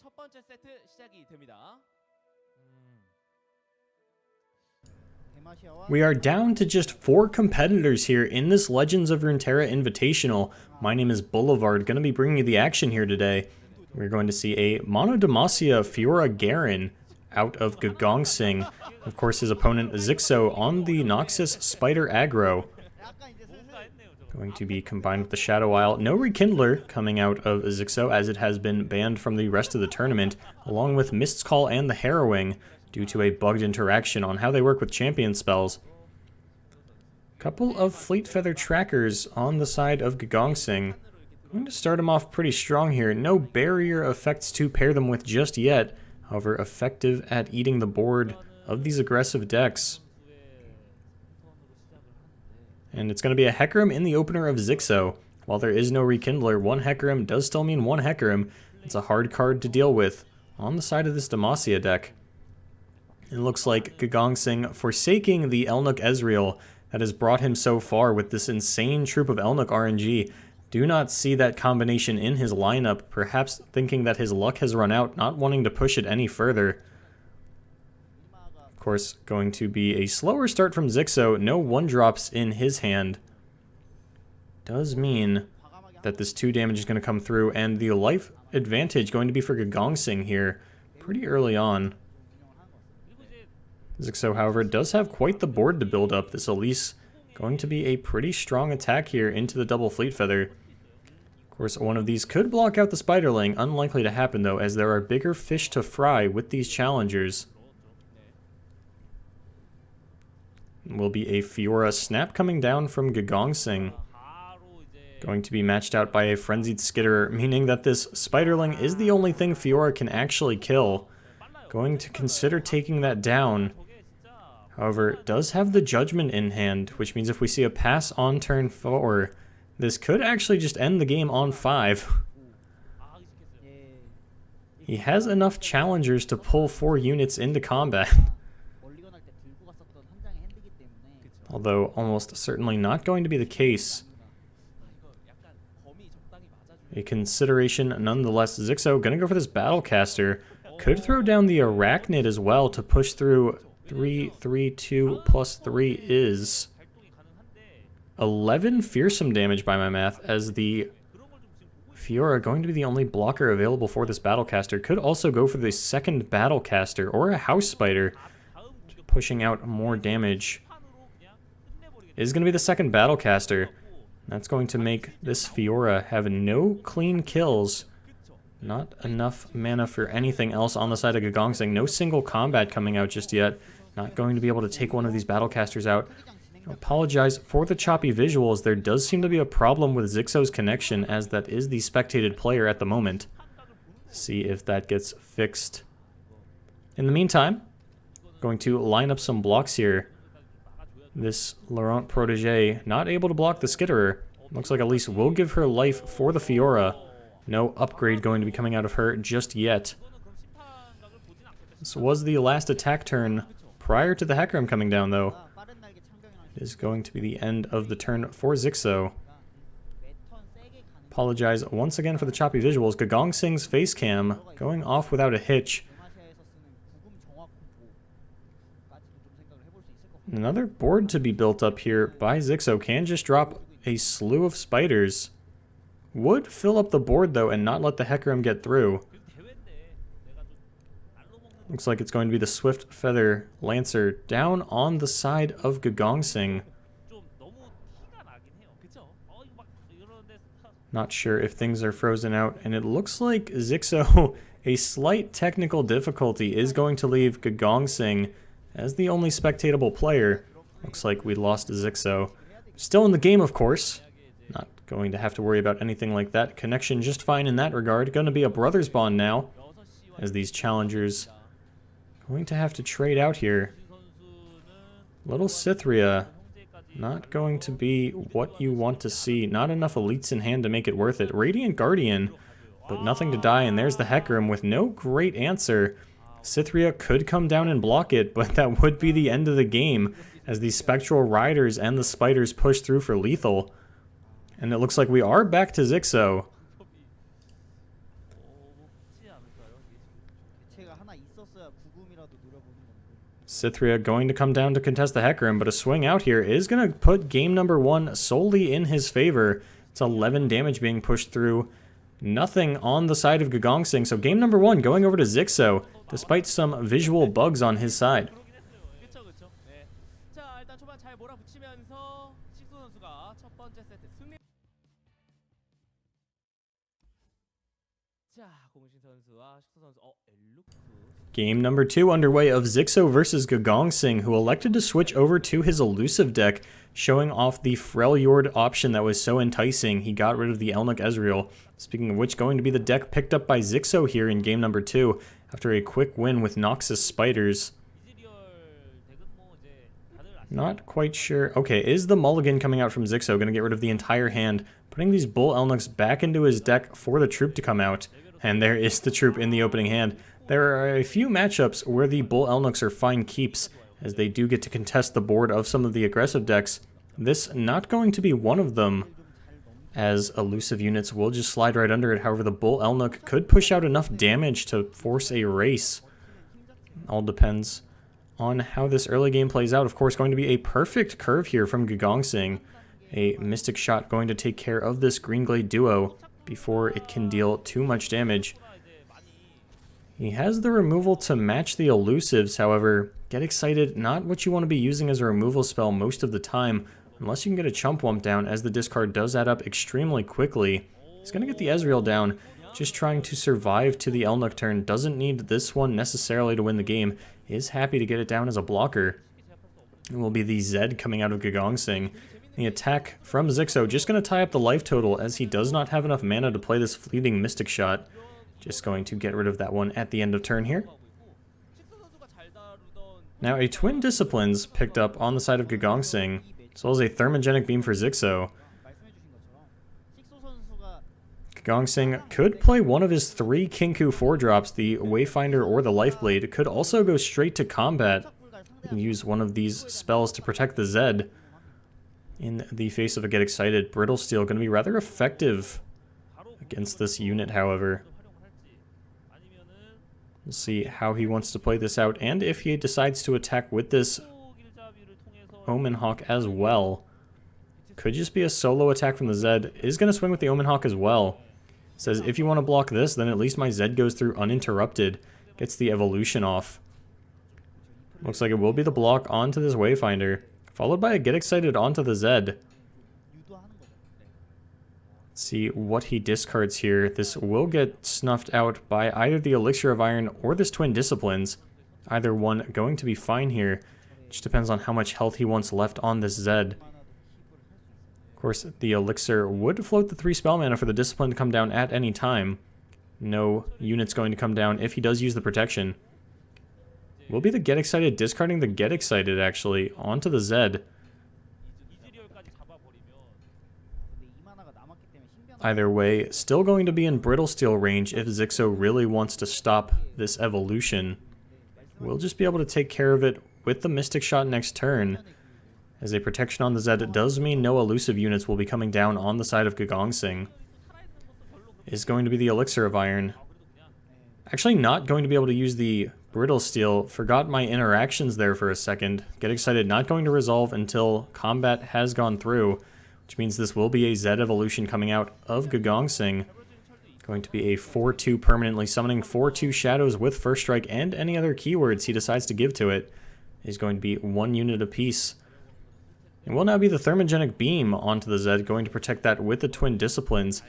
첫 번째 세트 시작이 됩니다. We are down to just 4 competitors here in this Legends of Runeterra Invitational. My name is Boulevard, going to be bringing you the action here today. We're going to see a Mono Demacia Fiora Garen out of Gogongsing. Of course, his opponent Xixo on the Noxus Spider aggro. Going to be combined with the Shadow Isle. No Rekindler coming out of Xixo, as it has been banned from the rest of the tournament, along with Mist's Call and the Harrowing, due to a bugged interaction on how they work with champion spells. Couple of Fleet Feather trackers on the side of Gogongsing. I'm going to start them off pretty strong here. No barrier effects to pair them with just yet. However, effective at eating the board of these aggressive decks. And it's going to be a Hecarim in the opener of Xixo. While there is no Rekindler, one Hecarim does still mean one Hecarim. It's a hard card to deal with on the side of this Demacia deck. It looks like Gogongsing forsaking the Elnuk Ezreal that has brought him so far with this insane troop of Elnuk RNG. Do not see that combination in his lineup, perhaps thinking that his luck has run out, not wanting to push it any further. Of course, going to be a slower start from Xixo, no 1-drops in his hand. Does mean that this 2 damage is going to come through, and the life advantage going to be for Gogongsing here pretty early on. Xixo, however, does have quite the board to build up. This Elise going to be a pretty strong attack here into the double Fleet Feather. Of course, one of these could block out the Spiderling. Unlikely to happen, though, as there are bigger fish to fry with these challengers. Will be a Fiora snap coming down from Gogongsing. Going to be matched out by a Frenzied Skitterer, meaning that this Spiderling is the only thing Fiora can actually kill. Going to consider taking that down. However, does have the Judgment in hand, which means if we see a pass on turn 4, this could actually just end the game on 5. He has enough challengers to pull 4 units into combat. Although almost certainly not going to be the case. A consideration nonetheless. Xixo gonna go for this Battlecaster. Could throw down the Arachnid as well to push through 3, 3, 2 plus 3 is 11 fearsome damage by my math, as the Fiora going to be the only blocker available for this Battlecaster. Could also go for the second Battlecaster or a House Spider, pushing out more damage. Is going to be the second Battlecaster. That's going to make this Fiora have no clean kills. Not enough mana for anything else on the side of Gogongsing. No single combat coming out just yet. Not going to be able to take one of these Battlecasters out. I apologize for the choppy visuals. There does seem to be a problem with Xixo's connection, as that is the spectated player at the moment. See if that gets fixed. In the meantime, going to line up some blocks here. This Laurent Protégé not able to block the Skitterer. Looks like Elise will give her life for the Fiora. No upgrade going to be coming out of her just yet. This was the last attack turn prior to the Hecarim coming down, though. It is going to be the end of the turn for Xixo. Apologize once again for the choppy visuals. Gogongsing's face cam going off without a hitch. Another board to be built up here by Xixo. Can just drop a slew of spiders. Would fill up the board, though, and not let the Hecarim get through. Looks like it's going to be the Swift Feather Lancer down on the side of Gogongsing. Not sure if things are frozen out, and it looks like Xixo, a slight technical difficulty, is going to leave Gogongsing as the only spectatable player. Looks like we lost Xixo. Still in the game, of course. Not going to have to worry about anything like that. Connection just fine in that regard. Going to be a brothers bond now, as these challengers going to have to trade out here. Little Cythria, not going to be what you want to see. Not enough elites in hand to make it worth it. Radiant Guardian, but nothing to die, and there's the Hecarim with no great answer. Cythria could come down and block it, but that would be the end of the game, as the Spectral Riders and the Spiders push through for lethal. And it looks like we are back to Xixo. Cythria going to come down to contest the Hecarim, but a swing out here is going to put game number 1 solely in his favor. It's 11 damage being pushed through. Nothing on the side of Gogongsing, so game number 1 going over to Xixo, despite some visual bugs on his side. Game number 2 underway of Xixo versus Gogongsing, who elected to switch over to his elusive deck, showing off the Freljord option that was so enticing. He got rid of the Elnuck Ezreal. Speaking of which, going to be the deck picked up by Xixo here in game number 2 after a quick win with Noxus Spiders. Not quite sure. Okay, is the mulligan coming out from Xixo going to get rid of the entire hand, putting these Bull Elnucks back into his deck for the troop to come out? And there is the troop in the opening hand. There are a few matchups where the Bull Elnucks are fine keeps, as they do get to contest the board of some of the aggressive decks. This not going to be one of them, as elusive units will just slide right under it. However, the Bull Elnuck could push out enough damage to force a race. All depends on how this early game plays out. Of course, going to be a perfect curve here from Gogongsing. A Mystic Shot going to take care of this Green Glade duo before it can deal too much damage. He has the removal to match the elusives, however, get excited, not what you want to be using as a removal spell most of the time, unless you can get a Chump Wump down, as the discard does add up extremely quickly. He's going to get the Ezreal down, just trying to survive to the Elnuck turn. Doesn't need this one necessarily to win the game, is happy to get it down as a blocker. It will be the Zed coming out of Gogongsing. The attack from Xixo just going to tie up the life total, as he does not have enough mana to play this fleeting Mystic Shot. Just going to get rid of that one at the end of turn here. Now a Twin Disciplines picked up on the side of Gogongsing, as well as a Thermogenic Beam for Xixo. Gogongsing could play one of his 3 Kinku 4-drops, the Wayfinder or the Lifeblade. It could also go straight to combat and use one of these spells to protect the Zed. In the face of a Get Excited, Brittle Steel going to be rather effective against this unit, however. We'll see how he wants to play this out, and if he decides to attack with this Omen Hawk as well. Could just be a solo attack from the Zed. Is going to swing with the Omen Hawk as well. Says, if you want to block this, then at least my Zed goes through uninterrupted. Gets the evolution off. Looks like it will be the block onto this Wayfinder, followed by a Get Excited onto the Zed. See what he discards here. This will get snuffed out by either the Elixir of Iron or this Twin Disciplines. Either one going to be fine here. Just depends on how much health he wants left on this Zed. Of course, the Elixir would float the 3 spell mana for the Discipline to come down at any time. No unit's going to come down if he does use the protection. Will be the Get Excited, discarding the Get Excited actually onto the Zed. Either way, still going to be in Brittle Steel range if Xixo really wants to stop this evolution. We'll just be able to take care of it with the Mystic Shot next turn. As a protection on the Zed does mean no elusive units will be coming down on the side of Gogongsing. Is going to be the Elixir of Iron. Actually not going to be able to use the Brittle Steel. Forgot my interactions there for a second. Get Excited, not going to resolve until combat has gone through. Which means this will be a Zed evolution coming out of Gogongsing. Going to be a 4-2 permanently summoning 4-2 shadows with First Strike and any other keywords he decides to give to it. Is going to be 1 unit apiece. It will now be the Thermogenic Beam onto the Zed, going to protect that with the Twin Disciplines.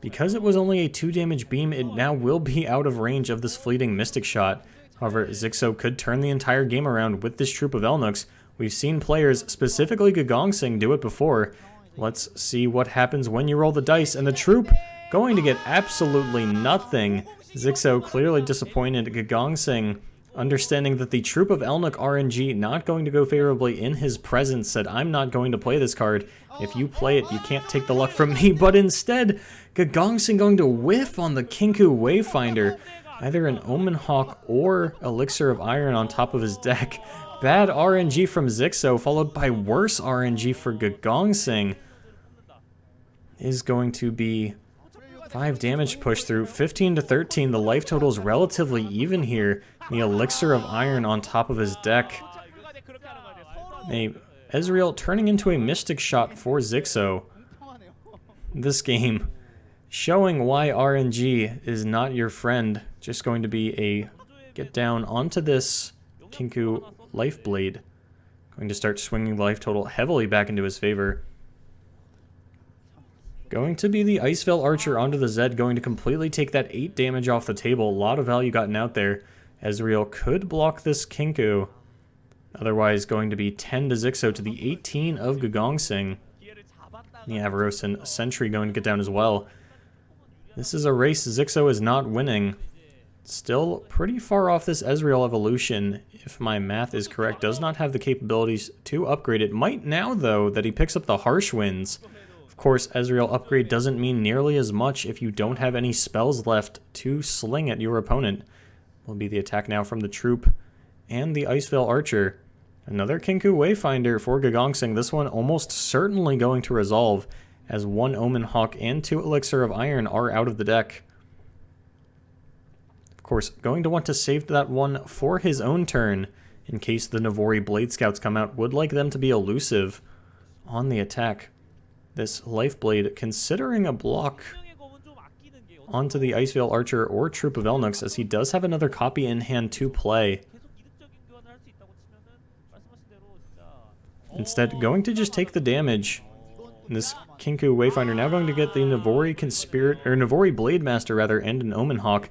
Because it was only a 2 damage beam, it now will be out of range of this fleeting Mystic Shot. However, Xixo could turn the entire game around with this troop of Elnucks. We've seen players, specifically Gogongsing, do it before. Let's see what happens when you roll the dice, and the troop going to get absolutely nothing. Xixo clearly disappointed. Gogongsing, understanding that the troop of Elnuck RNG not going to go favorably in his presence, said, I'm not going to play this card. If you play it, you can't take the luck from me. But instead, Gogongsing going to whiff on the Kinku Wayfinder. Either an Omen Hawk or Elixir of Iron on top of his deck. Bad RNG from Xixo, followed by worse RNG for Gogongsing. Is going to be 5 damage push through, 15 to 13. The life total is relatively even here. The Elixir of Iron on top of his deck. Ezreal turning into a Mystic Shot for Xixo. This game showing why RNG is not your friend. Just going to be a get down onto this Kinku Lifeblade. Going to start swinging the life total heavily back into his favor. Going to be the Icevale Archer onto the Zed, going to completely take that 8 damage off the table. A lot of value gotten out there. Ezreal could block this Kinku. Otherwise going to be 10 to Xixo to the 18 of Gogongsing. The Avarosan Sentry going to get down as well. This is a race Xixo is not winning. Still pretty far off this Ezreal evolution, if my math is correct. Does not have the capabilities to upgrade it. Might now, though, that he picks up the Harsh Winds. Of course, Ezreal upgrade doesn't mean nearly as much if you don't have any spells left to sling at your opponent. Will be the attack now from the Troop and the Icevale Archer. Another Kinku Wayfinder for Gogongsing. This one almost certainly going to resolve, as 1 Omen Hawk and 2 Elixir of Iron are out of the deck. Of course, going to want to save that one for his own turn, in case the Navori Blade Scouts come out. Would like them to be elusive on the attack. This Lifeblade considering a block onto the Icevale Archer or Troop of Elnuks, as he does have another copy in hand to play. Instead, going to just take the damage. This Kinku Wayfinder now going to get the Navori Navori Blade Master rather, and an Omen Hawk.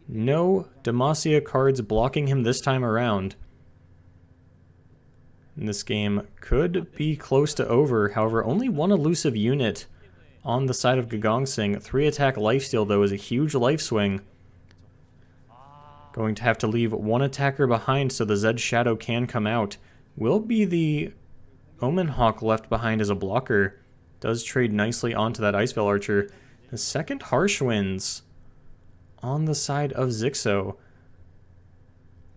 No Demacia cards blocking him this time around. And this game could be close to over. However, only 1 elusive unit on the side of Gogongsing. 3 attack lifesteal, though, is a huge life swing. Going to have to leave 1 attacker behind so the Zed Shadow can come out. Will be the Omen Hawk left behind as a blocker. Does trade nicely onto that Icevale Archer. The second Harsh Winds on the side of Xixo.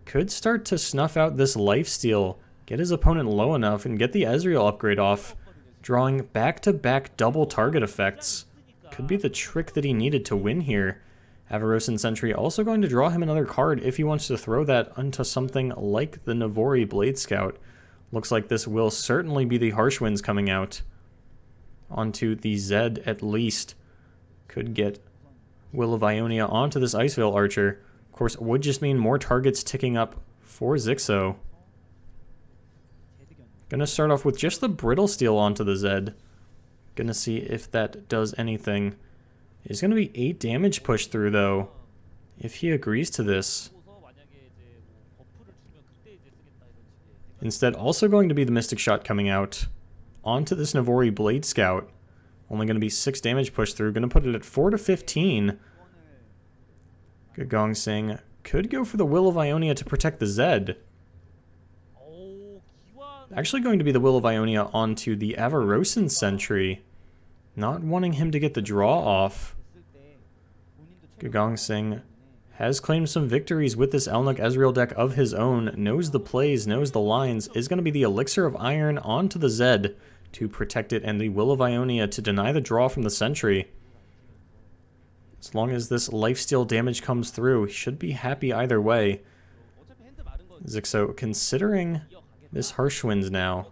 Could start to snuff out this lifesteal, get his opponent low enough, and get the Ezreal upgrade off. Drawing back-to-back double target effects. Could be the trick that he needed to win here. Avarosan Sentry also going to draw him another card if he wants to throw that onto something like the Navori Blade Scout. Looks like this will certainly be the Harsh Winds coming out. Onto the Zed at least. Could get Will of Ionia onto this Icevale Archer. Of course, it would just mean more targets ticking up for Xixo. Gonna start off with just the Brittle Steel onto the Zed. Gonna see if that does anything. It's gonna be 8 damage pushed through, though, if he agrees to this. Instead, also going to be the Mystic Shot coming out onto this Navori Blade Scout. Only going to be 6 damage pushed through. Going to put it at 4 to 15. Gogongsing could go for the Will of Ionia to protect the Zed. Actually going to be the Will of Ionia onto the Avarosan Sentry. Not wanting him to get the draw off. Gogongsing has claimed some victories with this Elnuk Ezreal deck of his own, knows the plays, knows the lines, is going to be the Elixir of Iron onto the Zed to protect it, and the Will of Ionia to deny the draw from the Sentry. As long as this lifesteal damage comes through, he should be happy either way. Xixo considering this Harsh Winds now.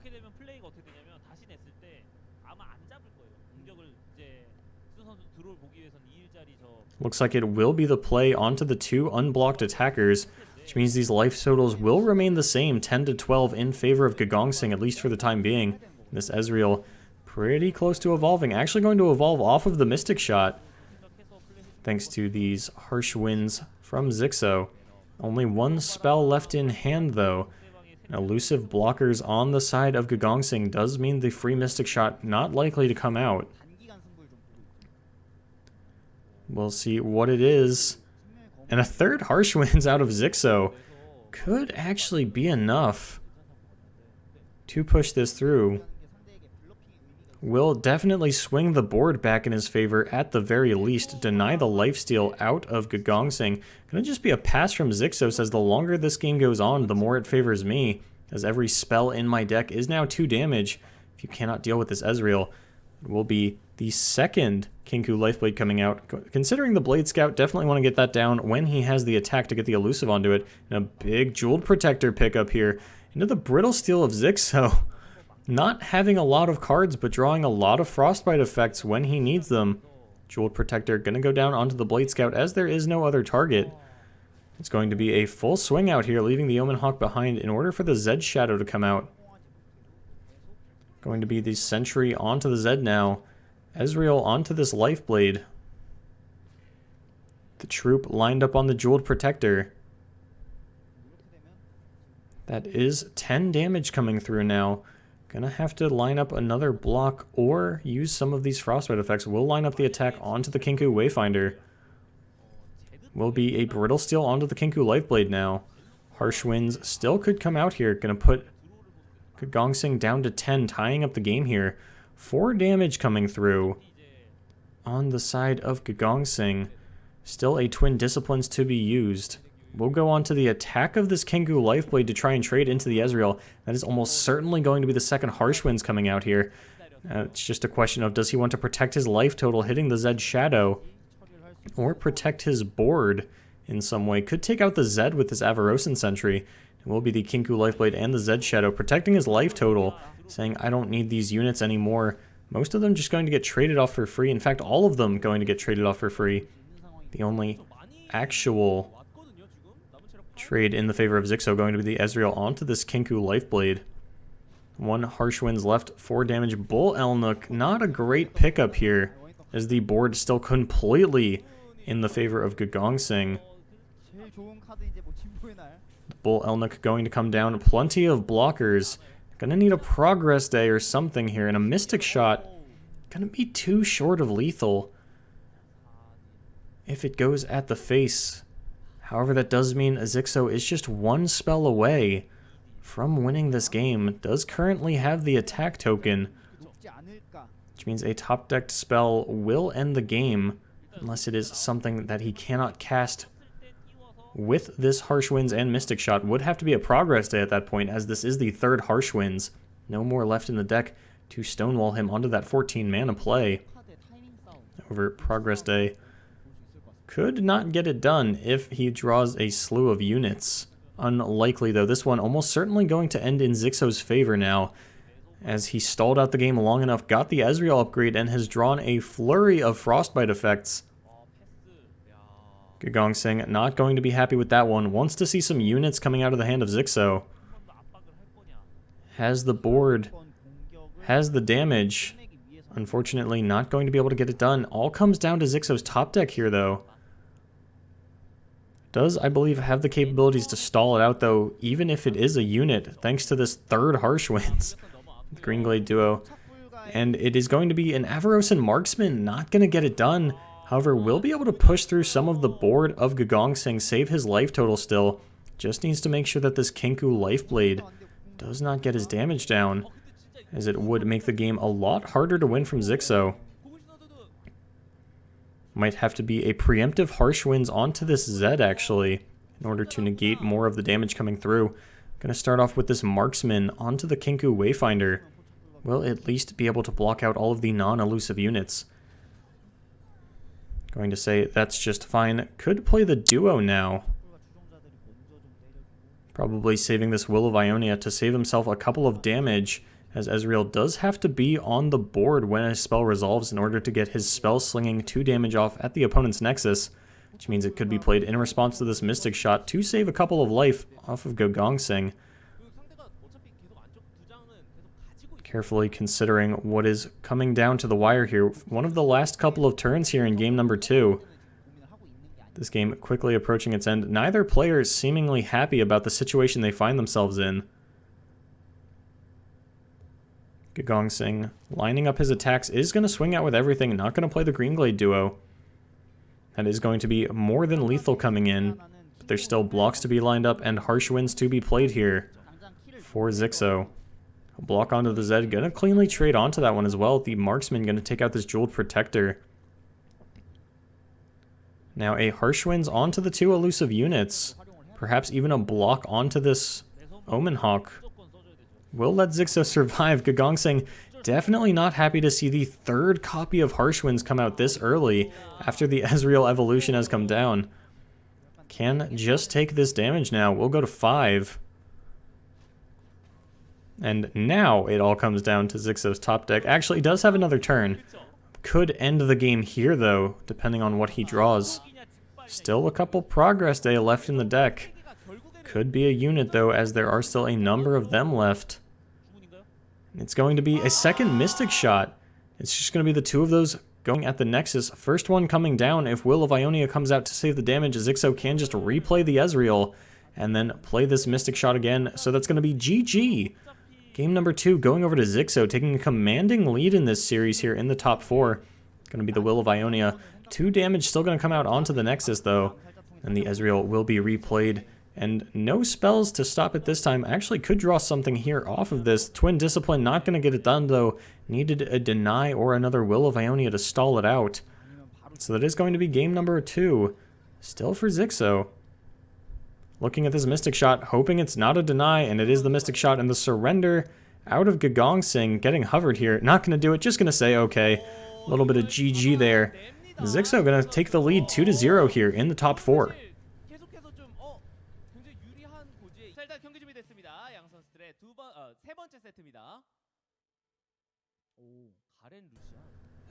Looks like it will be the play onto the 2 unblocked attackers, which means these life totals will remain the same, 10 to 12 in favor of Gogongsing, at least for the time being. This Ezreal pretty close to evolving, actually going to evolve off of the Mystic Shot, thanks to these Harsh Winds from Xixo. Only 1 spell left in hand, though. Elusive blockers on the side of Gogongsing does mean the free Mystic Shot not likely to come out. We'll see what it is. And a 3rd Harsh Winds out of Xixo could actually be enough to push this through. Will definitely swing the board back in his favor at the very least. Deny the lifesteal out of Gogongsing. Gonna just be a pass from Xixo, says the longer this game goes on, the more it favors me, as every spell in my deck is now 2 damage. If you cannot deal with this Ezreal, it will be the second Kinku Lifeblade coming out. Considering the Blade Scout, definitely want to get that down when he has the attack to get the elusive onto it. And a big Jeweled Protector pickup here into the Brittle Steel of Xixo. Not having a lot of cards, but drawing a lot of Frostbite effects when he needs them. Jeweled Protector going to go down onto the Blade Scout as there is no other target. It's going to be a full swing out here, leaving the Omen Hawk behind in order for the Zed Shadow to come out. Going to be the Sentry onto the Zed now. Ezreal onto this Lifeblade. The troop lined up on the Jeweled Protector. That is 10 damage coming through now. Gonna have to line up another block or use some of these Frostbite effects. We'll line up the attack onto the Kinku Wayfinder. Will be a Brittle Steel onto the Kinku Lifeblade now. Harsh Winds still could come out here. Gonna put Gogongsing down to 10, tying up the game here. 4 damage coming through on the side of Gogongsing. Still a Twin Disciplines to be used. We'll go on to the attack of this Kinku Lifeblade to try and trade into the Ezreal. That is almost certainly going to be the second Harsh Winds coming out here. It's just a question of, does he want to protect his life total hitting the Zed Shadow, or protect his board in some way? Could take out the Zed with this Avarosan Sentry. It will be the Kinku Lifeblade and the Zed Shadow protecting his life total, saying, I don't need these units anymore. Most of them just going to get traded off for free. In fact, all of them going to get traded off for free. The only actual trade in the favor of Xixo going to be the Ezreal onto this Kinku Lifeblade. 1 Harsh Winds left, 4 damage. Bull Elnook, not a great pickup here, as the board still completely in the favor of Gogongsing. Bull Elnook going to come down. Plenty of blockers. Gonna need a Progress Day or something here, and a Mystic Shot. Gonna be too short of lethal if it goes at the face. However, that does mean Xixo is just 1 spell away from winning this game. Does currently have the attack token, which means a top-decked spell will end the game, unless it is something that he cannot cast with this Harsh Winds and Mystic Shot. Would have to be a Progress Day at that point, as this is the 3rd Harsh Winds. No more left in the deck to stonewall him onto that 14 mana play. Over Progress Day. Could not get it done if he draws a slew of units. Unlikely, though. This one almost certainly going to end in Xixo's favor now, as he stalled out the game long enough, got the Ezreal upgrade, and has drawn a flurry of Frostbite effects. Gogongsing not going to be happy with that one. Wants to see some units coming out of the hand of Xixo. Has the board. Has the damage. Unfortunately, not going to be able to get it done. All comes down to Xixo's top deck here, though. Does, I believe, have the capabilities to stall it out, though, even if it is a unit, thanks to this 3rd Harsh Winds. The Green Glade duo. And it is going to be an Avarosan Marksman, not going to get it done. However, will be able to push through some of the board of Gogongsing, save his life total still. Just needs to make sure that this Kinku Lifeblade does not get his damage down, as it would make the game a lot harder to win from Xixo. Might have to be a preemptive Harsh Winds onto this Zed, actually, in order to negate more of the damage coming through. Gonna start off with this Marksman onto the Kinku Wayfinder. Will at least be able to block out all of the non-elusive units. Going to say that's just fine. Could play the duo now. Probably saving this Will of Ionia to save himself a couple of damage, as Ezreal does have to be on the board when his spell resolves in order to get his spell slinging 2 damage off at the opponent's Nexus, which means it could be played in response to this Mystic Shot to save a couple of life off of Gogongsing. Carefully considering what is coming down to the wire here. One of the last couple of turns here in game number 2. This game quickly approaching its end. Neither player is seemingly happy about the situation they find themselves in. Gogongsing lining up his attacks, is going to swing out with everything, not going to play the Green Glade duo. That is going to be more than lethal coming in, but there's still blocks to be lined up and Harsh Winds to be played here for Xixo. Block onto the Zed, going to cleanly trade onto that one as well. The Marksman going to take out this Jeweled Protector. Now a Harsh Winds onto the 2 elusive units, perhaps even a block onto this Omen Hawk. Will let Xixo survive. Gogongsing Definitely not happy to see the third copy of Harsh Winds come out this early after the Ezreal evolution has come down. Can just take this damage now. We'll go to 5. And now it all comes down to Xixo's top deck. Actually, does have another turn. Could end the game here, though, depending on what he draws. Still a couple progress day left in the deck. Could be a unit, though, as there are still a number of them left. It's going to be a second Mystic Shot. It's just going to be the two of those going at the Nexus. First one coming down. If Will of Ionia comes out to save the damage, Xixo can just replay the Ezreal and then play this Mystic Shot again. So that's going to be GG. Game number 2 going over to Xixo, taking a commanding lead in this series here in the top 4. Going to be the Will of Ionia. 2 damage still going to come out onto the Nexus, though. And the Ezreal will be replayed. And no spells to stop it this time. Actually could draw something here off of this. Twin Discipline not going to get it done, though. Needed a Deny or another Will of Ionia to stall it out. So that is going to be game number 2. Still for Xixo. Looking at this Mystic Shot, hoping it's not a Deny, and it is the Mystic Shot, and the surrender out of Gogongsing, getting hovered here. Not going to do it, just going to say okay. A little bit of GG there. Xixo going to take the lead 2-0 here in the top 4.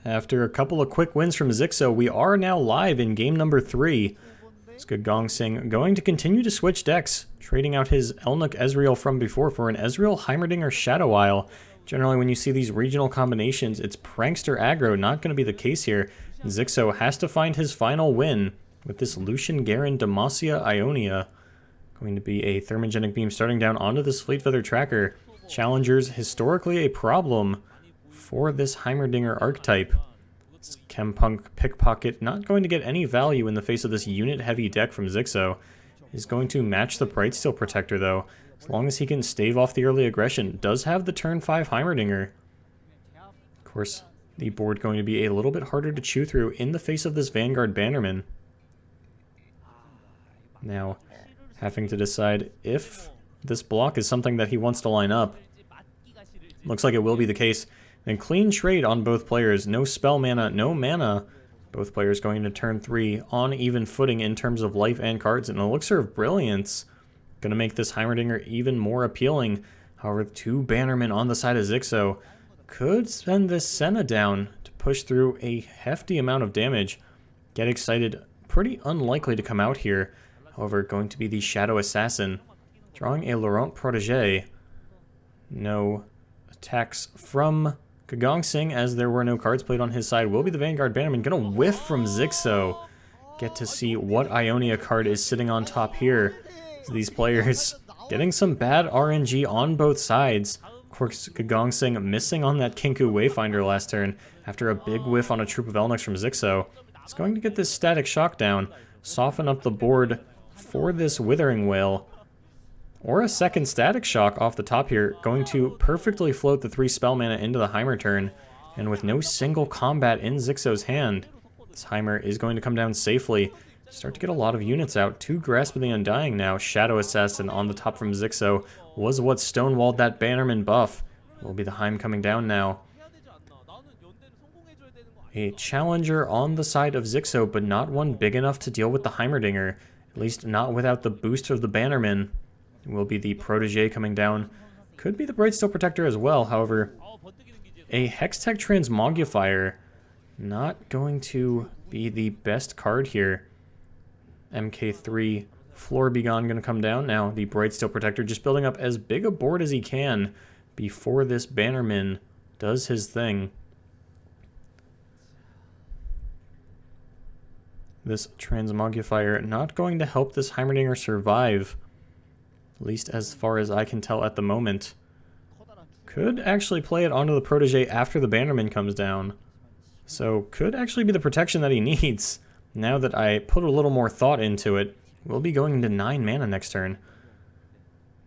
After a couple of quick wins from Xixo, we are now live in game number 3. Gogongsing going to continue to switch decks, trading out his Elnuk Ezreal from before for an Ezreal Heimerdinger Shadow Isle. Generally, when you see these regional combinations, it's Prankster aggro, not going to be the case here. Xixo has to find his final win with this Lucian Garen Demacia Ionia. Going to be a Thermogenic Beam starting down onto this Fleet Feather Tracker. Challengers, historically a problem for this Heimerdinger archetype. Chempunk Pickpocket, not going to get any value in the face of this unit-heavy deck from Xixo. Is going to match the Brightsteel Protector, though, as long as he can stave off the early aggression. Does have the turn 5 Heimerdinger. Of course, the board going to be a little bit harder to chew through in the face of this Vanguard Bannerman. Now, having to decide if this block is something that he wants to line up. Looks like it will be the case. Then clean trade on both players. No spell mana, no mana. Both players going to turn 3 on even footing in terms of life and cards. And Elixir of Brilliance going to make this Heimerdinger even more appealing. However, 2 Bannermen on the side of Xixo could send this Senna down to push through a hefty amount of damage. Get excited. Pretty unlikely to come out here. However, going to be the Shadow Assassin. Drawing a Laurent Protégé. No attacks from Gogongsing, as there were no cards played on his side, will be the Vanguard Bannerman. Gonna whiff from Xixo. Get to see what Ionia card is sitting on top here. These players getting some bad RNG on both sides. Of course, Gogongsing missing on that Kinku Wayfinder last turn after a big whiff on a troop of Elnuks from Xixo. He's going to get this Static Shock down, soften up the board for this Withering Wail. Or a second Static Shock off the top here, going to perfectly float the 3 spell mana into the Heimer turn. And with no single combat in Xixo's hand, this Heimer is going to come down safely. Start to get a lot of units out. 2 Grasp of the Undying now. Shadow Assassin on the top from Xixo was what stonewalled that Bannerman buff. Will be the Heim coming down now. A Challenger on the side of Xixo, but not one big enough to deal with the Heimerdinger. At least not without the boost of the Bannerman. Will be the Protégé coming down. Could be the Brightsteel Protector as well, however. A Hextech Transmogrifier. Not going to be the best card here. MK3 Floor Begone going to come down. Now the Brightsteel Protector just building up as big a board as he can before this Bannerman does his thing. This Transmogrifier not going to help this Heimerdinger survive. At least as far as I can tell at the moment. Could actually play it onto the Protégé after the Bannerman comes down. So could actually be the protection that he needs. Now that I put a little more thought into it, we'll be going into 9 mana next turn.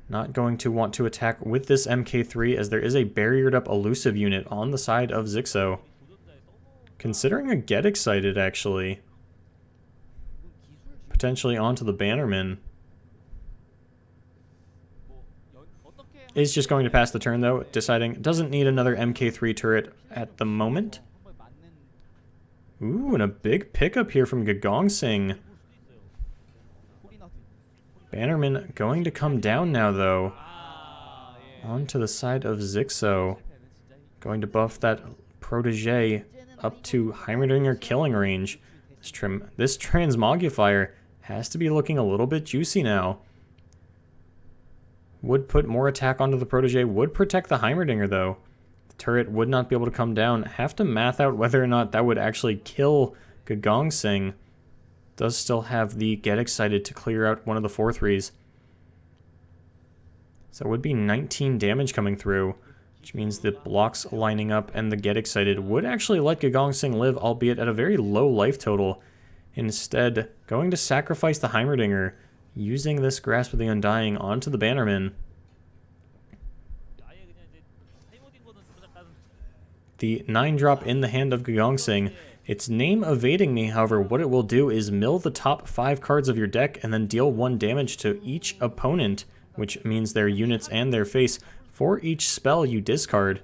Not going to want to attack with this MK3 as there is a barriered up elusive unit on the side of Xixo. Considering a Get Excited actually. Potentially onto the Bannerman. is just going to pass the turn, though, deciding doesn't need another MK3 turret at the moment. Ooh, and a big pickup here from Gogongsing. Bannerman going to come down now, though. Onto the side of Xixo. Going to buff that protege up to Heimerdinger killing range. This transmogrifier has to be looking a little bit juicy now. Would put more attack onto the protege, would protect the Heimerdinger, though. The turret would not be able to come down. Have to math out whether or not that would actually kill Gogongsing. Does still have the Get Excited to clear out one of the 4/3s. So it would be 19 damage coming through, which means the blocks lining up and the Get Excited would actually let Gogongsing live, albeit at a very low life total. Instead, going to sacrifice the Heimerdinger, using this Grasp of the Undying onto the Bannerman. The 9-drop in the hand of Gogongsing. It's name evading me, however, what it will do is mill the top 5 cards of your deck and then deal 1 damage to each opponent, which means their units and their face, for each spell you discard.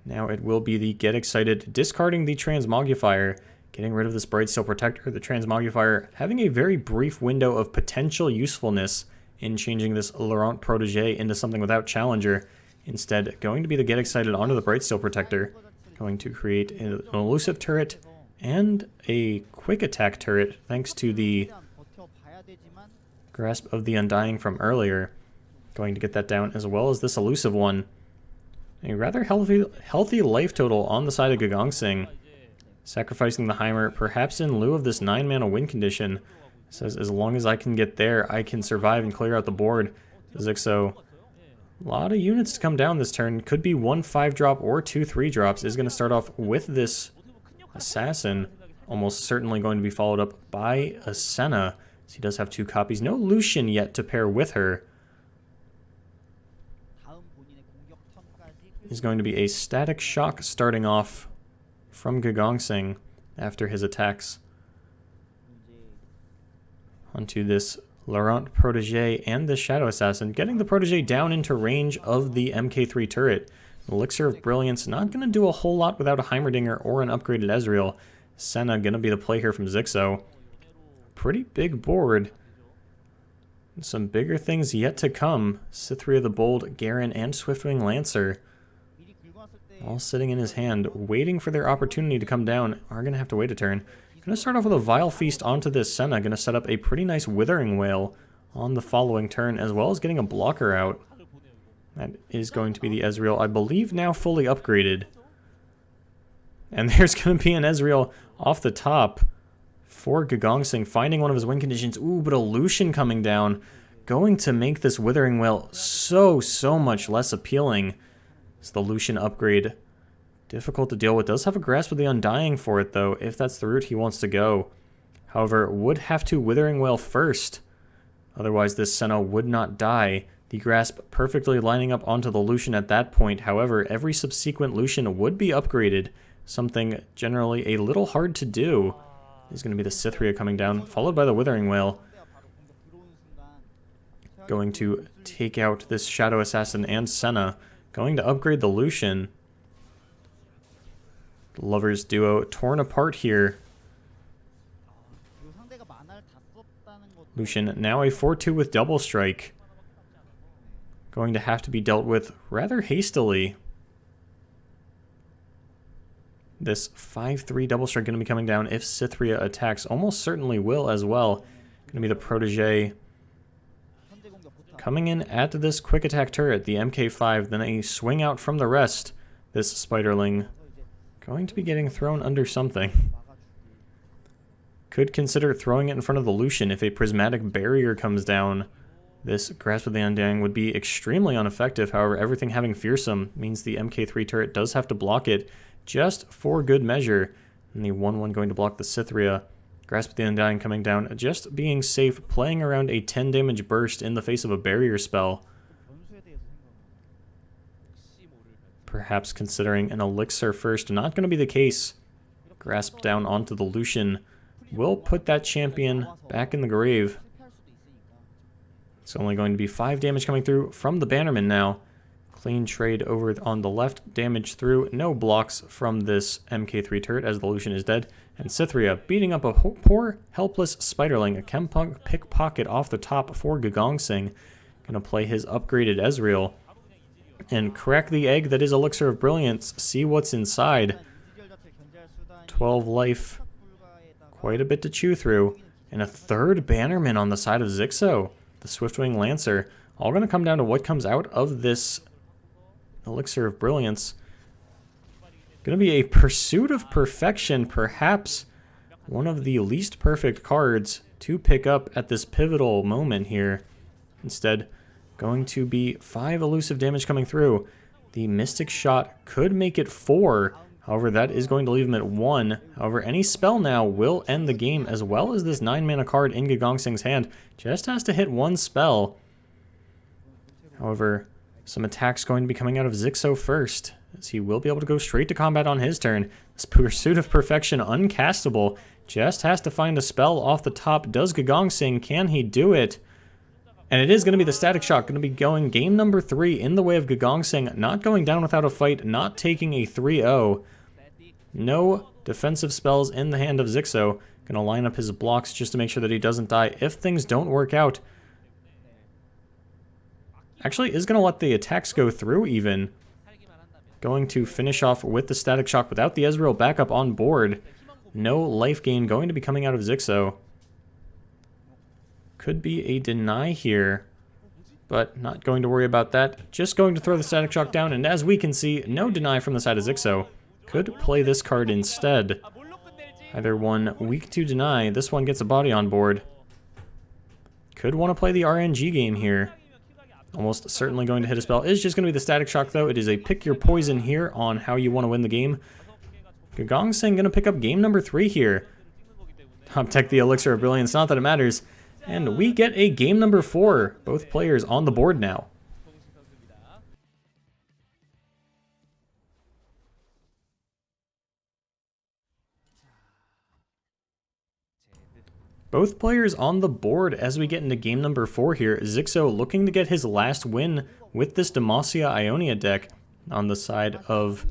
Now it will be the Get Excited, discarding the Transmogrifier, getting rid of this Brightsteel Protector. The Transmogrifier having a very brief window of potential usefulness in changing this Laurent Protege into something without Challenger. Instead, going to be the Get Excited onto the Brightsteel Protector, going to create an elusive turret and a quick attack turret thanks to the Grasp of the Undying from earlier. Going to get that down as well as this elusive one. A rather healthy life total on the side of Gogongsing. Sacrificing the Heimer, perhaps in lieu of this 9-mana win condition. Says, as long as I can get there, I can survive and clear out the board. Xixo, a lot of units to come down this turn. Could be 1 5-drop or 2 3-drops. Is going to start off with this Assassin. Almost certainly going to be followed up by a Senna. So he does have 2 copies. No Lucian yet to pair with her. Is going to be a Static Shock starting off from Gogongsing after his attacks. Onto this Laurent Protege and the Shadow Assassin, getting the Protege down into range of the MK3 turret. Elixir of Brilliance not going to do a whole lot without a Heimerdinger or an upgraded Ezreal. Senna going to be the play here from Xixo. Pretty big board. Some bigger things yet to come. Cytheria the Bold, Garen, and Swiftwing Lancer. All sitting in his hand, waiting for their opportunity to come down. Are going to have to wait a turn. Going to start off with a Vile Feast onto this Senna. Going to set up a pretty nice Withering Wail on the following turn, as well as getting a blocker out. That is going to be the Ezreal, I believe now fully upgraded. And there's going to be an Ezreal off the top for Gogongsing, finding one of his win conditions. Ooh, but a Lucian coming down. Going to make this Withering Wail so much less appealing. It's the Lucian upgrade. Difficult to deal with. Does have a Grasp of the Undying for it, though, if that's the route he wants to go. However, would have to Withering Wail first. Otherwise, this Senna would not die. The Grasp perfectly lining up onto the Lucian at that point. However, every subsequent Lucian would be upgraded. Something generally a little hard to do. Is going to be the Cytheria coming down, followed by the Withering Wail. Going to take out this Shadow Assassin and Senna. Going to upgrade the Lucian. The Lovers duo torn apart here. Lucian now a 4/2 with Double Strike. Going to have to be dealt with rather hastily. This 5/3 Double Strike going to be coming down if Cytheria attacks. Almost certainly will as well. Going to be the Protege. Coming in at this quick attack turret, the MK5, then a swing out from the rest. This Spiderling going to be getting thrown under something. Could consider throwing it in front of the Lucian if a Prismatic Barrier comes down. This Grasp of the Undying would be extremely ineffective. However, everything having Fearsome means the MK3 turret does have to block it just for good measure. And the 1/1 going to block the Cytheria. Grasp of the Undying coming down, just being safe, playing around a 10 damage burst in the face of a barrier spell. Perhaps considering an Elixir first, not going to be the case. Grasp down onto the Lucian will put that champion back in the grave. It's only going to be 5 damage coming through from the Bannerman now. Clean trade over on the left, damage through, no blocks from this MK3 turret as the Lucian is dead. And Cytherea beating up a poor, helpless Spiderling. A Chempunk pickpocket off the top for Gogongsing. Gonna play his upgraded Ezreal. And crack the egg that is Elixir of Brilliance. See what's inside. 12 life. Quite a bit to chew through. And a third Bannerman on the side of Xixo. The Swiftwing Lancer. All going to come down to what comes out of this Elixir of Brilliance. Going to be a Pursuit of Perfection. Perhaps one of the least perfect cards to pick up at this pivotal moment here. Instead, going to be 5 elusive damage coming through. The Mystic Shot could make it 4. However, that is going to leave him at 1. However, any spell now will end the game, as well as this 9-mana card in Gogongsing's hand. Just has to hit 1 spell. However, some attacks going to be coming out of Xixo first, as he will be able to go straight to combat on his turn. This Pursuit of Perfection uncastable. Just has to find a spell off the top. Does Gogongsing? Can he do it? And it is going to be the Static Shock, going to be going game number 3 in the way of Gogongsing, not going down without a fight, not taking a 3-0. No defensive spells in the hand of Xixo. Going to line up his blocks just to make sure that he doesn't die if things don't work out. Actually is going to let the attacks go through even. Going to finish off with the Static Shock without the Ezreal backup on board. No life gain going to be coming out of Xixo. Could be a deny here, but not going to worry about that. Just going to throw the Static Shock down, and as we can see, no deny from the side of Xixo. Could play this card instead. Either one weak to deny, this one gets a body on board. Could want to play the RNG game here. Almost certainly going to hit a spell. Is just going to be the Static Shock though. It is a pick your poison here on how you want to win the game. Gogongsing going to pick up game number 3 here. Top tech the Elixir of Brilliance, not that it matters. And we get a game number 4. Both players on the board now. Both players on the board as we get into game number 4 here. Xixo looking to get his last win with this Demacia Ionia deck on the side of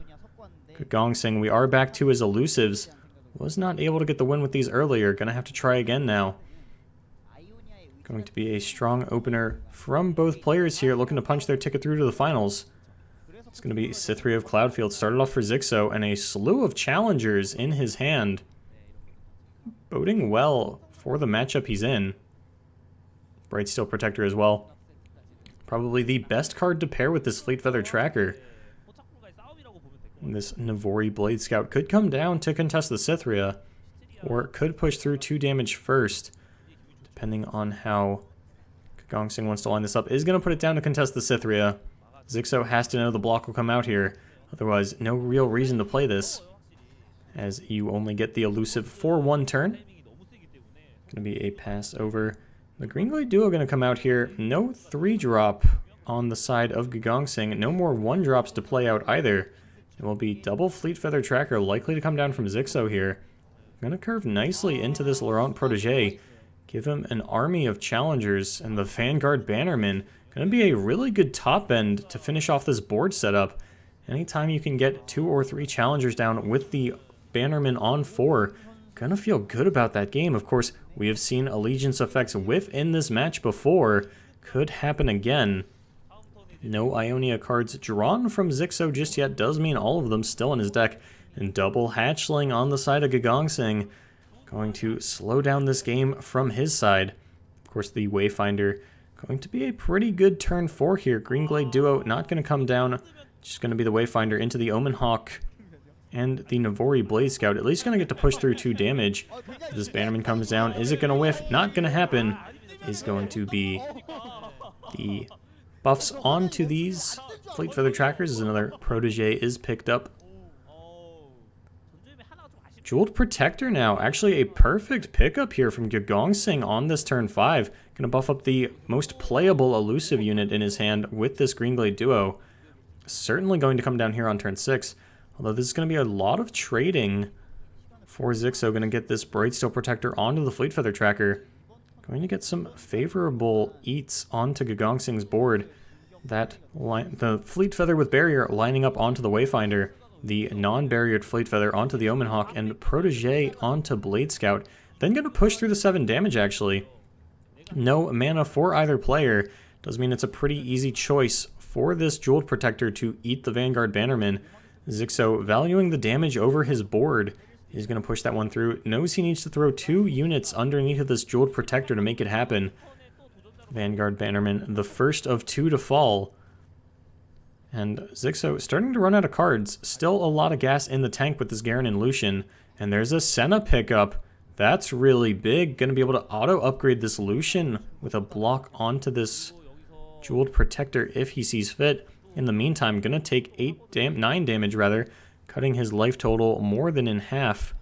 Gogongsing. We are back to his elusives. Was not able to get the win with these earlier. Gonna have to try again now. Going to be a strong opener from both players here, looking to punch their ticket through to the finals. It's going to be Cytherea of Cloudfield. Started off for Xixo, and a slew of challengers in his hand. Boding well for the matchup he's in. Brightsteel Protector as well. Probably the best card to pair with this Fleet Feather Tracker. And this Navori Blade Scout could come down to contest the Cytherea, or it could push through 2 damage first. Depending on how Gogongsing wants to line this up, is going to put it down to contest the Cytherea. Xixo has to know the block will come out here. Otherwise, no real reason to play this, as you only get the elusive for 1 turn. Going to be a pass over. The Green Glade Duo going to come out here. No 3-drop on the side of Gogongsing. No more 1-drops to play out either. It will be double Fleet Feather Tracker likely to come down from Xixo here. Going to curve nicely into this Laurent Protégé. Give him an army of challengers, and the Vanguard Bannerman. Going to be a really good top end to finish off this board setup. Anytime you can get 2 or 3 challengers down with the Bannerman on 4, gonna feel good about that game. Of course, we have seen Allegiance effects within this match before. Could happen again. No Ionia cards drawn from Xixo just yet does mean all of them still in his deck. And double Hatchling on the side of Gogongsing. Going to slow down this game from his side. Of course, the Wayfinder going to be a pretty good turn 4 here. Green Glade Duo not going to come down. Just going to be the Wayfinder into the Omen Hawk and the Navori Blade Scout. At least going to get to push through 2 damage. If this Bannerman comes down, is it going to whiff? Not going to happen. Is going to be the buffs onto these Fleet Feather Trackers as another Protégé is picked up. Jeweled Protector now. Actually a perfect pickup here from Gogongsing on this turn 5. Going to buff up the most playable elusive unit in his hand with this Green Glade Duo. Certainly going to come down here on turn 6. Although this is going to be a lot of trading for Xixo. Going to get this Brightsteel Protector onto the Fleet Feather Tracker. Going to get some favorable eats onto Gogongsing's board. The Fleet Feather with Barrier lining up onto the Wayfinder. The non-barriered Fleet Feather onto the Omen Hawk, and Protege onto Blade Scout. Then going to push through the 7 damage, actually. No mana for either player. Does mean it's a pretty easy choice for this Jeweled Protector to eat the Vanguard Bannerman. Xixo, valuing the damage over his board, is going to push that one through. Knows he needs to throw 2 units underneath of this Jeweled Protector to make it happen. Vanguard Bannerman, the first of 2 to fall. And Xixo starting to run out of cards. Still a lot of gas in the tank with this Garen and Lucian. And there's a Senna pickup. That's really big. Going to be able to auto-upgrade this Lucian with a block onto this Jeweled Protector if he sees fit. In the meantime, going to take 9 damage, rather, cutting his life total more than in half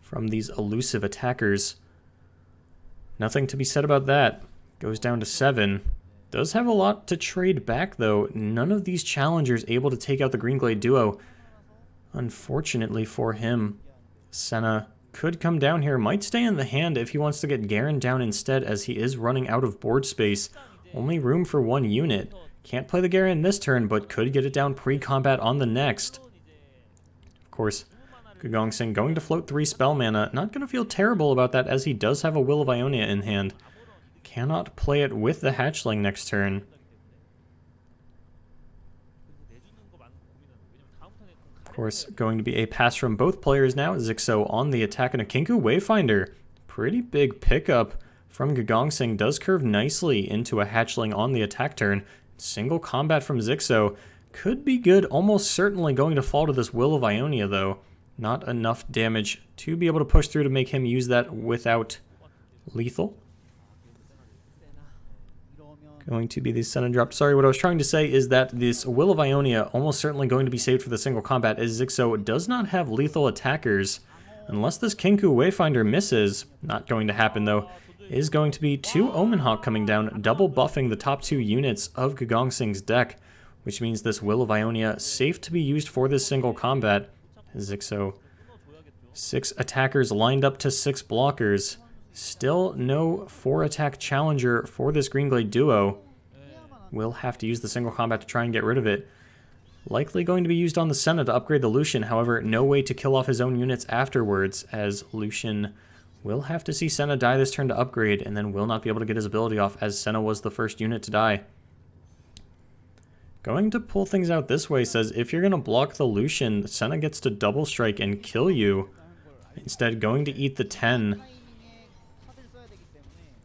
from these elusive attackers. Nothing to be said about that. Goes down to 7. Does have a lot to trade back, though. None of these challengers able to take out the Greenglade duo. Unfortunately for him, Senna could come down here. Might stay in the hand if he wants to get Garen down instead, as he is running out of board space. Only room for 1 unit. Can't play the Garen this turn, but could get it down pre-combat on the next. Of course, Gogongsing going to float 3 spell mana. Not going to feel terrible about that, as he does have a Will of Ionia in hand. Cannot play it with the Hatchling next turn. Of course, going to be a pass from both players now. Xixo on the attack, and a Kinku Wayfinder. Pretty big pickup from Gogongsing. Does curve nicely into a Hatchling on the attack turn. Single combat from Xixo. Could be good, almost certainly going to fall to this Will of Ionia, though. Not enough damage to be able to push through to make him use that without lethal. Going to be the Senna drop. Sorry, what I was trying to say is that this Will of Ionia almost certainly going to be saved for the single combat, as Xixo does not have lethal attackers. Unless this Kinku Wayfinder misses, not going to happen though, is going to be 2 Omen Hawk coming down, double buffing the top 2 units of Gogongsing's deck, which means this Will of Ionia safe to be used for this single combat. Xixo, 6 attackers lined up to 6 blockers. Still no 4-attack challenger for this Greenglade duo. Will have to use the single combat to try and get rid of it. Likely going to be used on the Senna to upgrade the Lucian, however, no way to kill off his own units afterwards, as Lucian will have to see Senna die this turn to upgrade, and then will not be able to get his ability off, as Senna was the first unit to die. Going to pull things out this way, says if you're going to block the Lucian, Senna gets to double strike and kill you. Instead, going to eat the 10.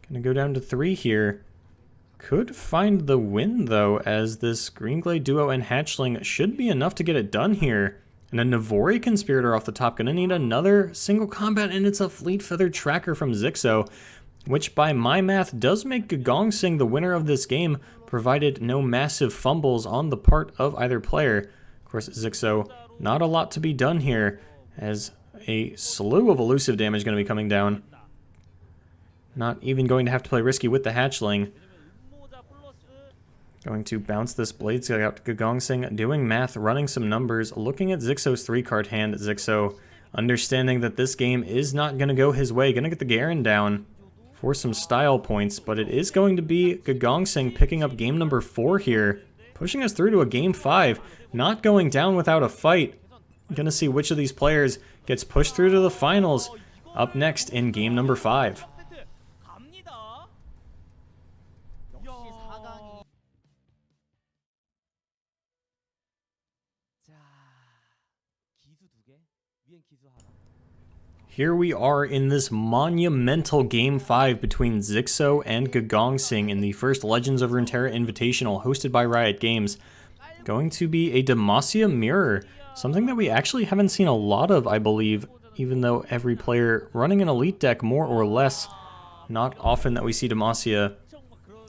Gonna go down to 3 here. Could find the win, though, as this Greenglade duo and Hatchling should be enough to get it done here. And a Navori Conspirator off the top. Gonna need another single combat, and it's a Fleet Feather Tracker from Xixo, which by my math does make Gogongsing the winner of this game, provided no massive fumbles on the part of either player. Of course, Xixo, not a lot to be done here, as a slew of elusive damage going to be coming down. Not even going to have to play risky with the Hatchling. Going to bounce this Blade Scout out to Gogongsing, doing math, running some numbers, looking at Xixo's 3-card hand. Xixo, understanding that this game is not going to go his way, going to get the Garen down for some style points, but it is going to be Gogongsing picking up game number 4 here, pushing us through to a game 5, not going down without a fight. Gonna see which of these players gets pushed through to the finals up next in game number 5. Here we are in this monumental Game 5 between Xixo and Gogongsing in the first Legends of Runeterra Invitational hosted by Riot Games. Going to be a Demacia mirror, something that we actually haven't seen a lot of, I believe, even though every player running an elite deck more or less. Not often that we see Demacia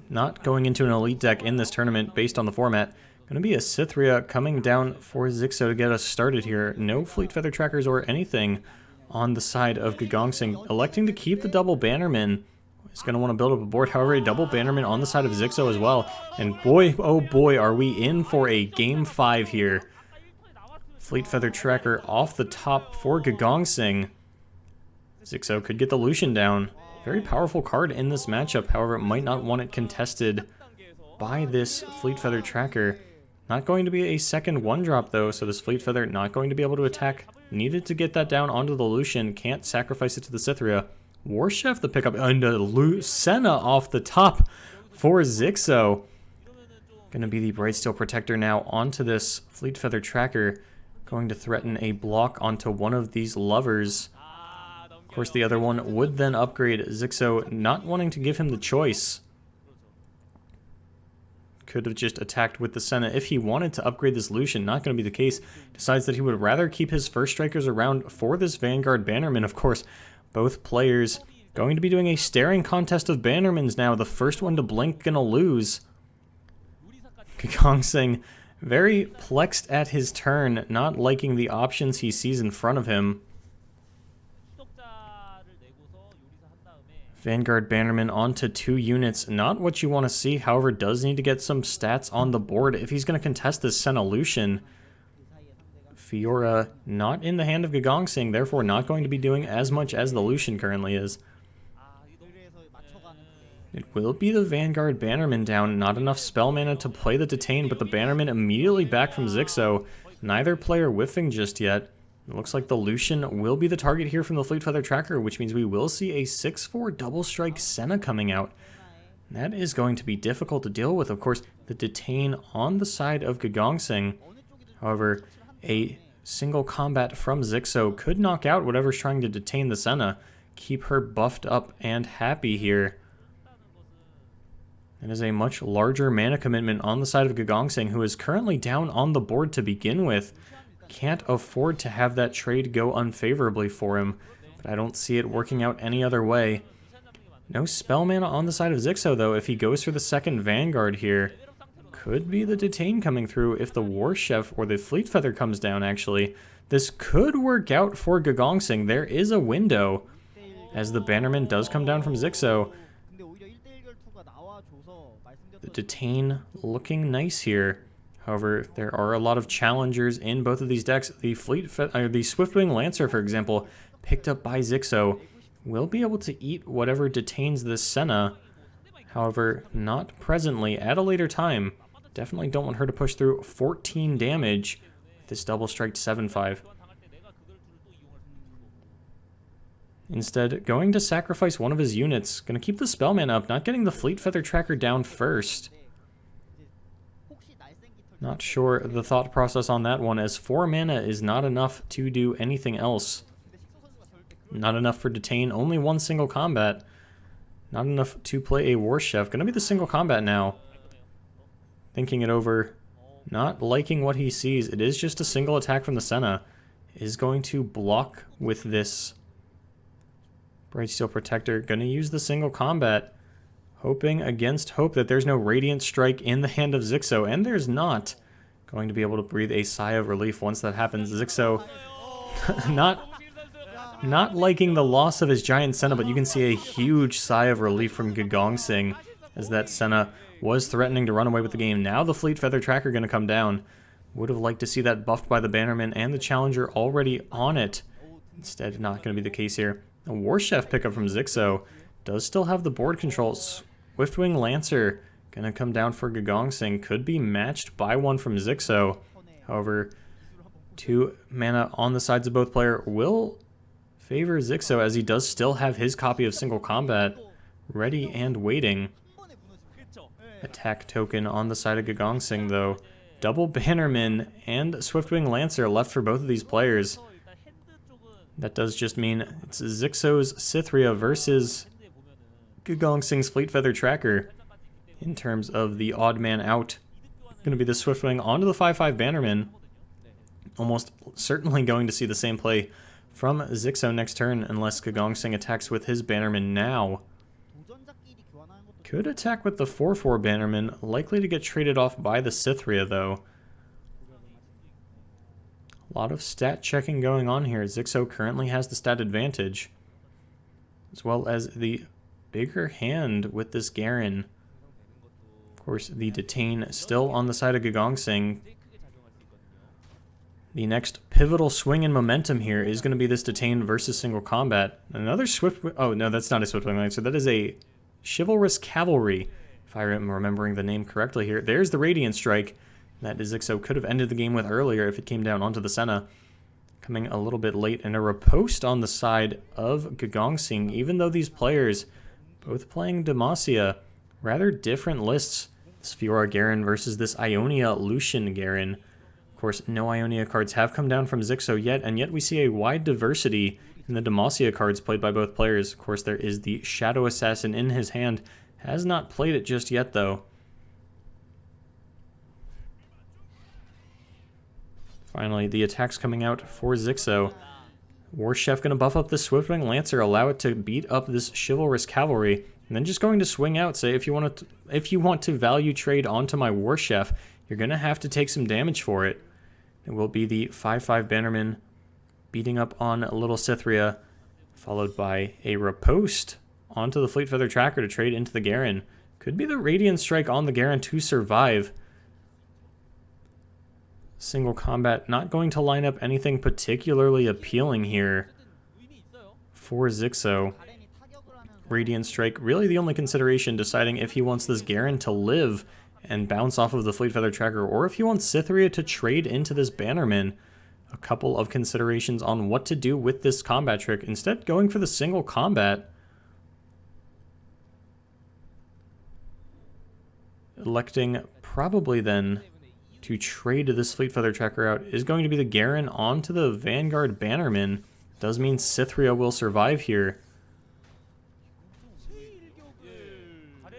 not going into an elite deck in this tournament based on the format. Going to be a Cythria coming down for Xixo to get us started here. No Fleet Feather Trackers or anything on the side of Gogongsing, electing to keep the double Bannerman. He's going to want to build up a board, however, a double Bannerman on the side of Xixo as well. And boy, oh boy, are we in for a Game 5 here. Fleet Feather Tracker off the top for Gogongsing. Xixo could get the Lucian down. very powerful card in this matchup. However, it might not want it contested by this Fleet Feather tracker. Not going to be a second 1-drop though, so this Fleet Feather not going to be able to attack. Needed to get that down onto the Lucian, can't sacrifice it to the Cytheria. War Chef the pickup, and Senna off the top for Xixo. Gonna be the Brightsteel Protector now onto this Fleet Feather tracker. Going to threaten a block onto one of these lovers. Of course, the other one would then upgrade. Xixo not wanting to give him the choice. Could have just attacked with the Senna if he wanted to upgrade this Lucian. Not going to be the case. Decides that he would rather keep his first strikers around for this Vanguard Bannerman. Of course, both players going to be doing a staring contest of Bannermans now. The first one to blink gonna lose. Gogongsing very plexed at his turn, not liking the options he sees in front of him. Vanguard Bannerman onto 2 units, not what you want to see, however does need to get some stats on the board if he's going to contest this Senna Lucian. Fiora not in the hand of Gogongsing, therefore not going to be doing as much as the Lucian currently is. It will be the Vanguard Bannerman down, not enough spell mana to play the Detain, but the Bannerman immediately back from Xixo. Neither player whiffing just yet. It looks like the Lucian will be the target here from the Fleet Feather tracker, which means we will see a 6/4 double strike Senna coming out. That is going to be difficult to deal with. Of course, the Detain on the side of Gogongsing. However, a single combat from Xixo could knock out whatever's trying to detain the Senna. Keep her buffed up and happy here. It is a much larger mana commitment on the side of Gogongsing, who is currently down on the board to begin with. Can't afford to have that trade go unfavorably for him, but I don't see it working out any other way. No spell mana on the side of Xixo, though. If he goes for the second Vanguard here, could be the Detain coming through if the War Chef or the Fleet Feather comes down, actually. This could work out for Gogongsing. There is a window, as the Bannerman does come down from Xixo. The Detain looking nice here. However, there are a lot of challengers in both of these decks. The Swiftwing Lancer, for example, picked up by Xixo, will be able to eat whatever detains this Senna. However, not presently. At a later time. Definitely don't want her to push through 14 damage with this double strike 7/5. Instead, going to sacrifice one of his units. Going to keep the spell mana up, not getting the Fleet Feather tracker down first. Not sure the thought process on that one, as 4 mana is not enough to do anything else. Not enough for Detain, only one single combat. Not enough to play a War Chef. Gonna be the single combat now. Thinking it over, not liking what he sees. It is just a single attack from the Senna. Is going to block with this Brightsteel Protector. Gonna use the single combat. Hoping against hope that there's no Radiant Strike in the hand of Xixo, and there's not. Going to be able to breathe a sigh of relief once that happens. Xixo not liking the loss of his giant Senna, but you can see a huge sigh of relief from Gogongsing as that Senna was threatening to run away with the game. Now the Fleet Feather tracker going to come down. Would have liked to see that buffed by the Bannerman and the Challenger already on it. Instead, not going to be the case here. A War Chef pickup from Xixo does still have the board controls. Swiftwing Lancer gonna come down for Gogongsing. Could be matched by one from Xixo. However, 2 mana on the sides of both players will favor Xixo, as he does still have his copy of Single Combat ready and waiting. Attack token on the side of Gogongsing, though. Double Bannerman and Swiftwing Lancer left for both of these players. That does just mean it's Xixo's Cytheria versus Gogongsing's Fleet Feather tracker in terms of the odd man out. Going to be the Swiftwing onto the 5/5 Bannerman. Almost certainly going to see the same play from Xixo next turn unless Gogongsing attacks with his Bannerman now. Could attack with the 4/4 Bannerman, likely to get traded off by the Cytheria though. A lot of stat checking going on here. Xixo currently has the stat advantage, as well as the bigger hand with this Garen. Of course, the Detain still on the side of Gogongsing. The next pivotal swing in momentum here is going to be this Detain versus single combat. Another Swift... Oh, no, that's not a Swiftwing Lancer. That is a Chivalrous Cavalry, if I am remembering the name correctly here. There's the Radiant Strike that Xixo could have ended the game with earlier if it came down onto the Senna. Coming a little bit late, and a riposte on the side of Gogongsing, even though these players, both playing Demacia, rather different lists. This Fiora Garen versus this Ionia Lucian Garen. Of course, no Ionia cards have come down from Xixo yet, and yet we see a wide diversity in the Demacia cards played by both players. Of course, there is the Shadow Assassin in his hand. Has not played it just yet, though. Finally, the attacks coming out for Xixo. War Chef going to buff up the Swiftwing Lancer, allow it to beat up this Chivalrous Cavalry, and then just going to swing out, say if you want to value trade onto my War Chef, you're going to have to take some damage for it. It will be the 5/5 Bannerman beating up on Little Cythria, followed by a riposte onto the Fleet Feather Tracker to trade into the Garen. Could be the Radiant Strike on the Garen to survive. Single combat not going to line up anything particularly appealing here for Xixo. Radiant Strike, really the only consideration, deciding if he wants this Garen to live and bounce off of the Fleet Feather Tracker, or if he wants Cythria to trade into this Bannerman. A couple of considerations on what to do with this combat trick. Instead, going for the single combat. Electing probably then to trade this Fleet Feather Tracker out is going to be the Garen onto the Vanguard Bannerman. Does mean Cythria will survive here.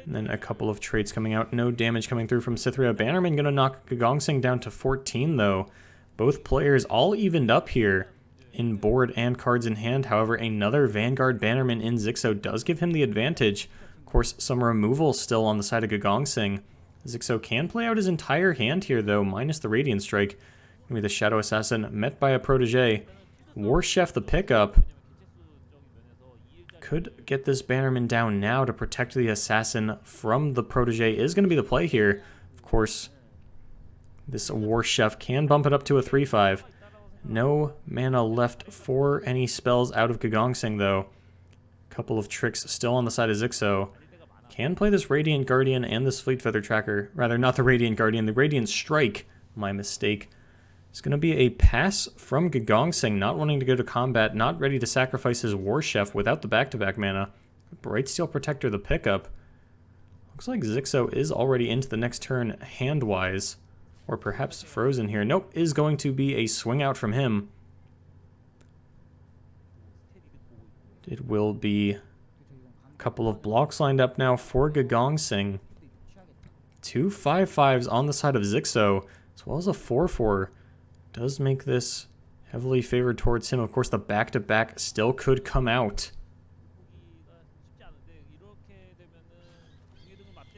And then a couple of traits coming out. No damage coming through from Cythria. Bannerman going to knock Gogongsing down to 14, though. Both players all evened up here in board and cards in hand. However, another Vanguard Bannerman in Xixo does give him the advantage. Of course, some removal still on the side of Gogongsing. Xixo can play out his entire hand here, though, minus the Radiant Strike. Maybe the Shadow Assassin met by a Protege. War Chef the pickup. Could get this Bannerman down now to protect the Assassin from the Protege is going to be the play here. Of course, this War Chef can bump it up to a 3/5. No mana left for any spells out of Gogongsing, though. Couple of tricks still on the side of Xixo. Can play this Radiant Guardian and this Fleet Feather Tracker. Rather, not the Radiant Guardian, the Radiant Strike. My mistake. It's going to be a pass from Gogongsing, not wanting to go to combat, not ready to sacrifice his War Chef without the back-to-back mana. Brightsteel Protector the pickup. Looks like Xixo is already into the next turn hand-wise. Or perhaps frozen here. Nope, is going to be a swing out from him. It will be a couple of blocks lined up now for Gogongsing. 2 5/5s on the side of Xixo, as well as a 4/4. Does make this heavily favored towards him. Of course, the back-to-back still could come out.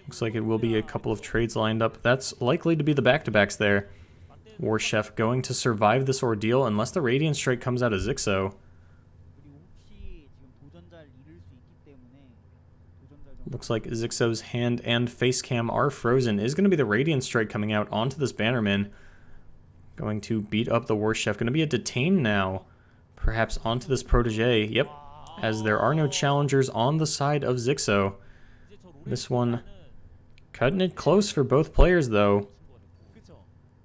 Looks like it will be a couple of trades lined up. That's likely to be the back-to-backs there. War Chef going to survive this ordeal unless the Radiant Strike comes out of Xixo. Looks like Xixo's hand and face cam are frozen. Is going to be the Radiant Strike coming out onto this Bannerman. Going to beat up the War Chef. Going to be a Detain now. Perhaps onto this Protege. Yep. As there are no challengers on the side of Xixo. This one cutting it close for both players, though.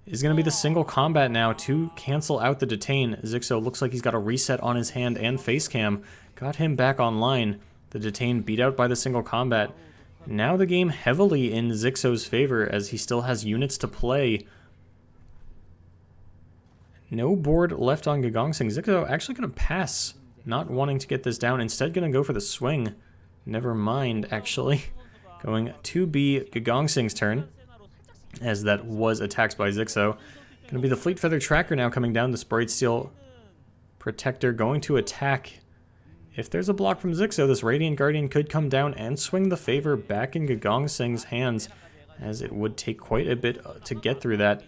Is going to be the single combat now to cancel out the Detain. Xixo looks like he's got a reset on his hand and face cam. Got him back online. The Detain beat out by the single combat. Now the game heavily in Xixo's favor as he still has units to play. No board left on Gogongsing. Xixo actually going to pass, not wanting to get this down. Instead going to go for the swing. Never mind, actually. Going to be Gogongsing's turn, as that was attacked by Xixo. Going to be the Fleet Feather Tracker now coming down. This Brightsteel Protector going to attack. If there's a block from Xixo, this Radiant Guardian could come down and swing the favor back in Gogongsing's hands, as it would take quite a bit to get through that.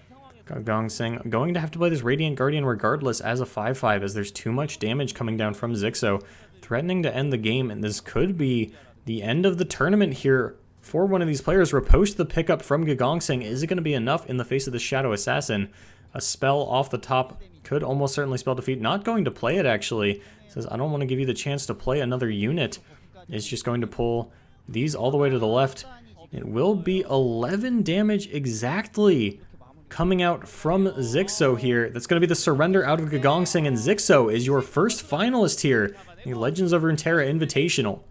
Gogongsing going to have to play this Radiant Guardian regardless as a 5/5, as there's too much damage coming down from Xixo, threatening to end the game, and this could be the end of the tournament here for one of these players. Riposte the pickup from Gogongsing. Is it going to be enough in the face of the Shadow Assassin? A spell off the top could almost certainly spell defeat. Not going to play it, actually. Says, I don't want to give you the chance to play another unit. It's just going to pull these all the way to the left. It will be 11 damage exactly coming out from Xixo here. That's going to be the surrender out of Gogongsing, and Xixo is your first finalist here. The Legends of Runeterra Invitational.